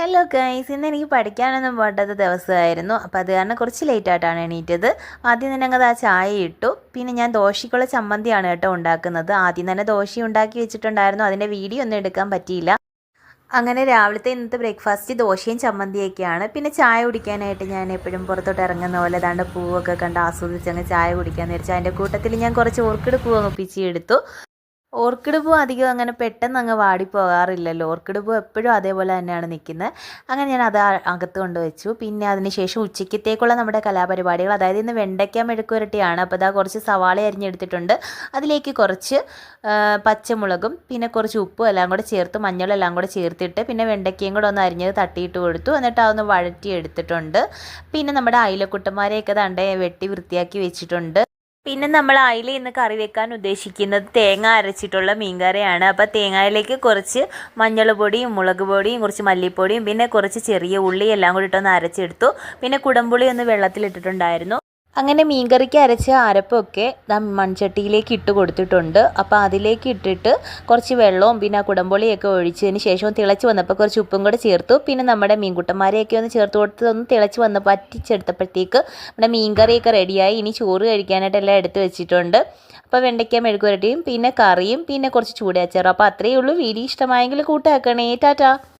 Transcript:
Hello guys, ഇന്ന് എനിക്ക് പഠിക്കാനൊന്നും പോകാത്ത ദിവസമായിരുന്നു. അപ്പോൾ അത് കാരണം കുറച്ച് ലേറ്റായിട്ടാണ് എണീറ്റത്. ആദ്യം തന്നെ അങ്ങ് ആ ചായ ഇട്ടു. പിന്നെ ഞാൻ ദോശയ്ക്കുള്ള ചമ്മന്തിയാണ് കേട്ടോ ഉണ്ടാക്കുന്നത്. ആദ്യം തന്നെ ദോശ ഉണ്ടാക്കി വെച്ചിട്ടുണ്ടായിരുന്നു, അതിൻ്റെ വീഡിയോ ഒന്നും എടുക്കാൻ പറ്റിയില്ല. അങ്ങനെ രാവിലത്തെ ഇന്നത്തെ ബ്രേക്ക്ഫാസ്റ്റ് ദോശയും ചമ്മന്തിയൊക്കെയാണ്. പിന്നെ ചായ കുടിക്കാനായിട്ട് ഞാൻ എപ്പോഴും പുറത്തോട്ട് ഇറങ്ങുന്ന പോലെ ദാണ്ട് പൂവൊക്കെ കണ്ട് ആസ്വദിച്ചങ്ങ് ചായ കുടിക്കാമെന്ന് വെച്ചാൽ അതിൻ്റെ കൂട്ടത്തിൽ ഞാൻ കുറച്ച് ഓർക്കിഡ് പൂവ് അങ്ങ് പിച്ചിയെടുത്തു. ഓർക്കിഡ് പൂ അധികം അങ്ങനെ പെട്ടെന്ന് അങ്ങ് വാടിപ്പോകാറില്ലല്ലോ. ഓർക്കിഡ് പൂ എപ്പോഴും അതേപോലെ തന്നെയാണ് നിൽക്കുന്നത്. അങ്ങനെ ഞാൻ അത് അകത്ത് കൊണ്ടുവച്ചു. പിന്നെ അതിനുശേഷം ഉച്ചയ്ക്കത്തേക്കുള്ള നമ്മുടെ കലാപരിപാടികൾ, അതായത് ഇന്ന് വെണ്ടയ്ക്ക മെഴുക്കുവരട്ടിയാണ്. അപ്പോൾ അതാ കുറച്ച് സവാള അരിഞ്ഞെടുത്തിട്ടുണ്ട്. അതിലേക്ക് കുറച്ച് പച്ചമുളകും പിന്നെ കുറച്ച് ഉപ്പും എല്ലാം കൂടെ ചേർത്ത് മഞ്ഞളും എല്ലാം കൂടെ ചേർത്തിട്ട് പിന്നെ വെണ്ടയ്ക്കയും കൂടെ ഒന്ന് അരിഞ്ഞത് തട്ടിയിട്ട് കൊടുത്തു. എന്നിട്ട് അതൊന്ന് വഴറ്റി എടുത്തിട്ടുണ്ട്. പിന്നെ നമ്മുടെ അയിലക്കുട്ടന്മാരെയൊക്കെ ദാണ്ടെ വെട്ടി വൃത്തിയാക്കി വെച്ചിട്ടുണ്ട്. പിന്നെ നമ്മൾ അയില ഇന്ന് കറി വെക്കാൻ ഉദ്ദേശിക്കുന്നത് തേങ്ങ അരച്ചിട്ടുള്ള മീൻകറിയാണ്. അപ്പോൾ തേങ്ങയിലേക്ക് കുറച്ച് മഞ്ഞൾ പൊടിയും മുളക് പൊടിയും കുറച്ച് മല്ലിപ്പൊടിയും പിന്നെ കുറച്ച് ചെറിയ ഉള്ളി എല്ലാം കൂടി ഇട്ടൊന്ന് അരച്ചെടുത്തു. പിന്നെ കുടംപുളി ഒന്ന് വെള്ളത്തിലിട്ടിട്ടുണ്ടായിരുന്നു. അങ്ങനെ മീൻകറിക്ക് അരച്ച അരപ്പൊക്കെ മൺചട്ടിയിലേക്ക് ഇട്ട് കൊടുത്തിട്ടുണ്ട്. അപ്പോൾ അതിലേക്ക് ഇട്ടിട്ട് കുറച്ച് വെള്ളവും പിന്നെ കുടംപുളിയൊക്കെ ഒഴിച്ചതിന് ശേഷം തിളച്ച് വന്നപ്പോൾ കുറച്ച് ഉപ്പും കൂടെ ചേർത്തു. പിന്നെ നമ്മുടെ മീൻകുട്ടന്മാരെയൊക്കെ ഒന്ന് ചേർത്ത് കൊടുത്ത് ഒന്ന് തിളച്ച് വന്ന് പറ്റിച്ചെടുത്തപ്പോഴത്തേക്ക് നമ്മുടെ മീൻകറിയൊക്കെ റെഡിയായി. ഇനി ചോറ് കഴിക്കാനായിട്ട് എല്ലാം എടുത്ത് വെച്ചിട്ടുണ്ട്. അപ്പോൾ വെണ്ടയ്ക്ക മെഴുക്കുവരട്ടിയും പിന്നെ കറിയും പിന്നെ കുറച്ച് ചൂട അച്ചാറും. അപ്പോൾ അത്രയേ ഉള്ളൂ. വീഡിയോ ഇഷ്ടമായെങ്കിൽ കൂട്ടാക്കണേ. ടാറ്റാ.